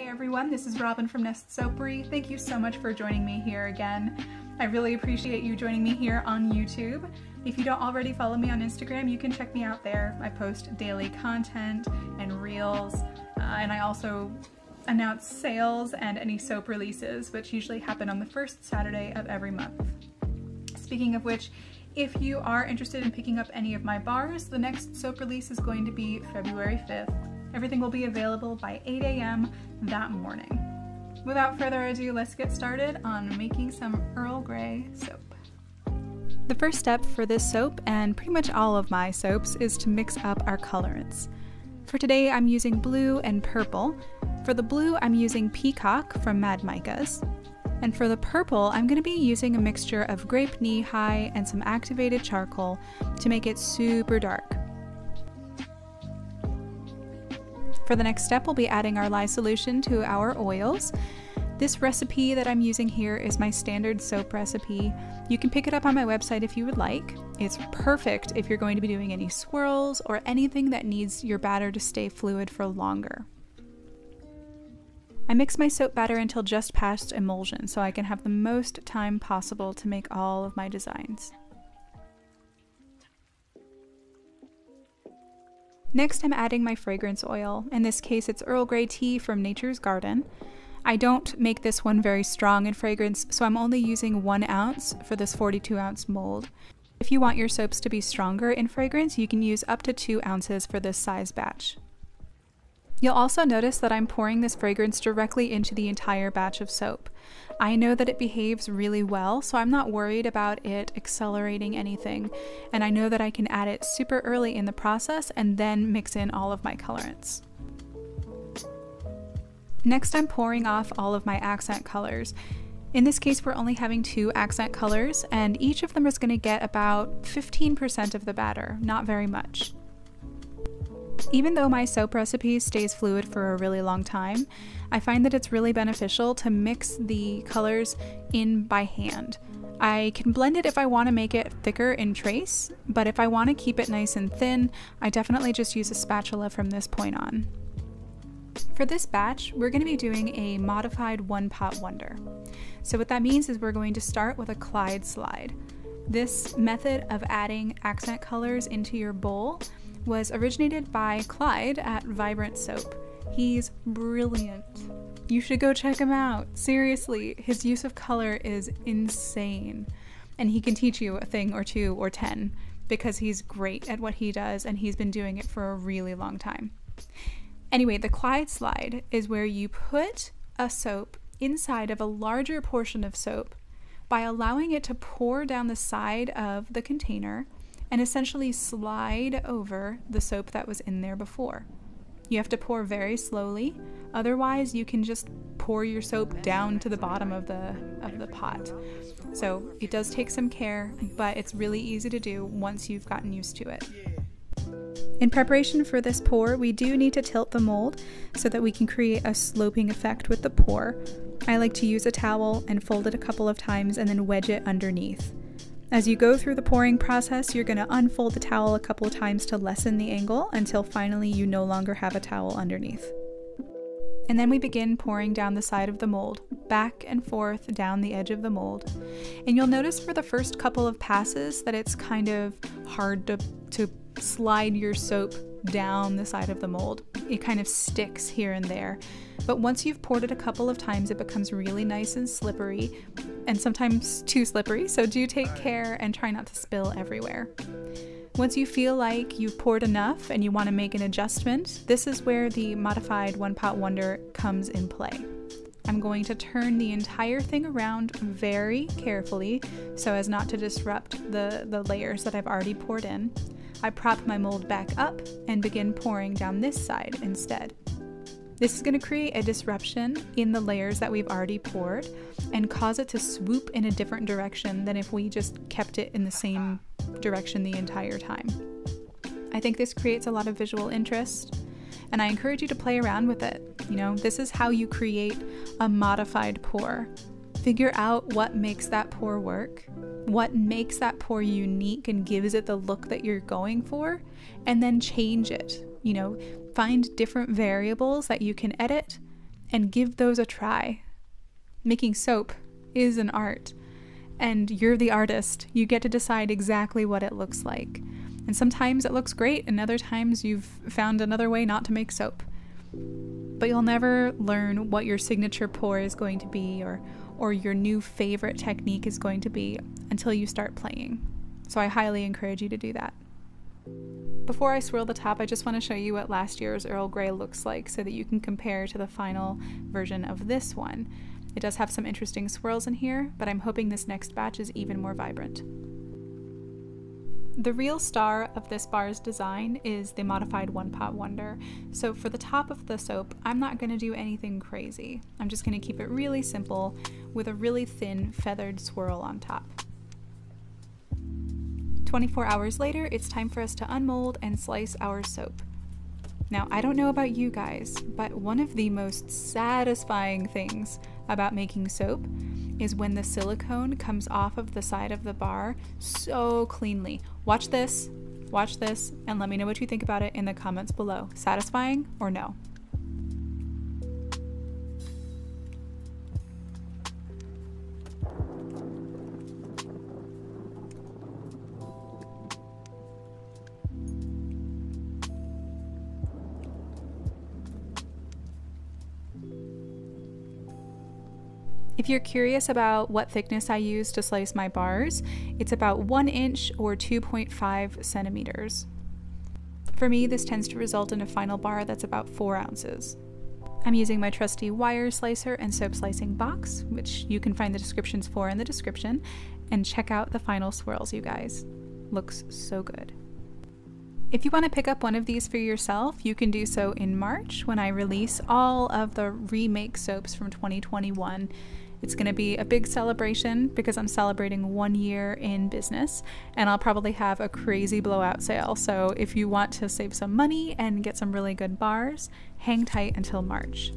everyone, this is Robin from Soapery. Thank you so much for joining me here again. I really appreciate you joining me here on YouTube. If you don't already follow me on Instagram, you can check me out there. I post daily content and reels, and I also announce sales and any soap releases, which usually happen on the first Saturday of every month. Speaking of which, if you are interested in picking up any of my bars, the next soap release is going to be February 5th. Everything will be available by 8 a.m. that morning. Without further ado, let's get started on making some Earl Grey soap. The first step for this soap, and pretty much all of my soaps, is to mix up our colorants. For today, I'm using blue and purple. For the blue, I'm using Peacock from Micas. And for the purple, I'm going to be using a mixture of Grape Nehi and some activated charcoal to make it super dark. For the next step, we'll be adding our lye solution to our oils. This recipe that I'm using here is my standard soap recipe. You can pick it up on my website if you would like. It's perfect if you're going to be doing any swirls or anything that needs your batter to stay fluid for longer. I mix my soap batter until just past emulsion so I can have the most time possible to make all of my designs. Next, I'm adding my fragrance oil. In this case, it's Earl Grey tea from Nature's Garden. I don't make this one very strong in fragrance, so I'm only using 1 ounce for this 42-ounce mold. If you want your soaps to be stronger in fragrance, you can use up to 2 ounces for this size batch. You'll also notice that I'm pouring this fragrance directly into the entire batch of soap. I know that it behaves really well, so I'm not worried about it accelerating anything, and I know that I can add it super early in the process and then mix in all of my colorants. Next, I'm pouring off all of my accent colors. In this case, we're only having 2 accent colors, and each of them is going to get about 15% of the batter, not very much. Even though my soap recipe stays fluid for a really long time, I find that it's really beneficial to mix the colors in by hand. I can blend it if I want to make it thicker in trace, but if I want to keep it nice and thin, I definitely just use a spatula from this point on. For this batch, we're going to be doing a modified one-pot wonder. So what that means is we're going to start with a Clyde slide. This method of adding accent colors into your bowl was originated by Clyde at Vibrant Soap. He's brilliant. You should go check him out. Seriously, his use of color is insane. And he can teach you a thing or 2 or 10 because he's great at what he does and he's been doing it for a really long time. Anyway, the Clyde slide is where you put a soap inside of a larger portion of soap by allowing it to pour down the side of the container and essentially slide over the soap that was in there before. You have to pour very slowly, otherwise you can just pour your soap down to the bottom of the pot. So it does take some care, but it's really easy to do once you've gotten used to it. In preparation for this pour, we do need to tilt the mold so that we can create a sloping effect with the pour. I like to use a towel and fold it a couple of times and then wedge it underneath. As you go through the pouring process, you're going to unfold the towel a couple of times to lessen the angle until finally you no longer have a towel underneath. And then we begin pouring down the side of the mold, back and forth down the edge of the mold. And you'll notice for the first couple of passes that it's kind of hard to slide your soap down the side of the mold. It kind of sticks here and there. But once you've poured it a couple of times, it becomes really nice and slippery, and sometimes too slippery, so do take care and try not to spill everywhere. Once you feel like you've poured enough and you want to make an adjustment, this is where the modified one-pot wonder comes in play. I'm going to turn the entire thing around very carefully so as not to disrupt the layers that I've already poured in. I prop my mold back up and begin pouring down this side instead. This is going to create a disruption in the layers that we've already poured and cause it to swoop in a different direction than if we just kept it in the same direction the entire time. I think this creates a lot of visual interest, and I encourage you to play around with it. You know, this is how you create a modified pour. Figure out what makes that pour work, what makes that pour unique and gives it the look that you're going for, and then change it. You know, find different variables that you can edit and give those a try. Making soap is an art, and you're the artist. You get to decide exactly what it looks like. And sometimes it looks great, and other times you've found another way not to make soap. But you'll never learn what your signature pour is going to be or your new favorite technique is going to be until you start playing. So I highly encourage you to do that. Before I swirl the top, I just want to show you what last year's Earl Grey looks like so that you can compare to the final version of this one. It does have some interesting swirls in here, but I'm hoping this next batch is even more vibrant. The real star of this bar's design is the modified One Pot Wonder. So for the top of the soap, I'm not going to do anything crazy. I'm just going to keep it really simple with a really thin feathered swirl on top. 24 hours later, it's time for us to unmold and slice our soap. Now, I don't know about you guys, but one of the most satisfying things about making soap is when the silicone comes off of the side of the bar so cleanly. Watch this, and let me know what you think about it in the comments below. Satisfying or no? If you're curious about what thickness I use to slice my bars, it's about 1 inch or 2.5 centimeters. For me, this tends to result in a final bar that's about 4 ounces. I'm using my trusty wire slicer and soap slicing box, which you can find the descriptions for in the description, and check out the final swirls, you guys. Looks so good. If you want to pick up one of these for yourself, you can do so in March when I release all of the remake soaps from 2021. It's going to be a big celebration because I'm celebrating 1 year in business, and I'll probably have a crazy blowout sale. So if you want to save some money and get some really good bars, hang tight until March.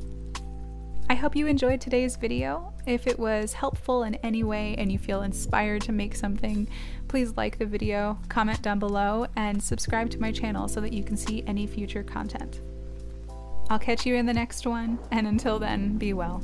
I hope you enjoyed today's video. If it was helpful in any way and you feel inspired to make something, please like the video, comment down below, and subscribe to my channel so that you can see any future content. I'll catch you in the next one, and until then, be well.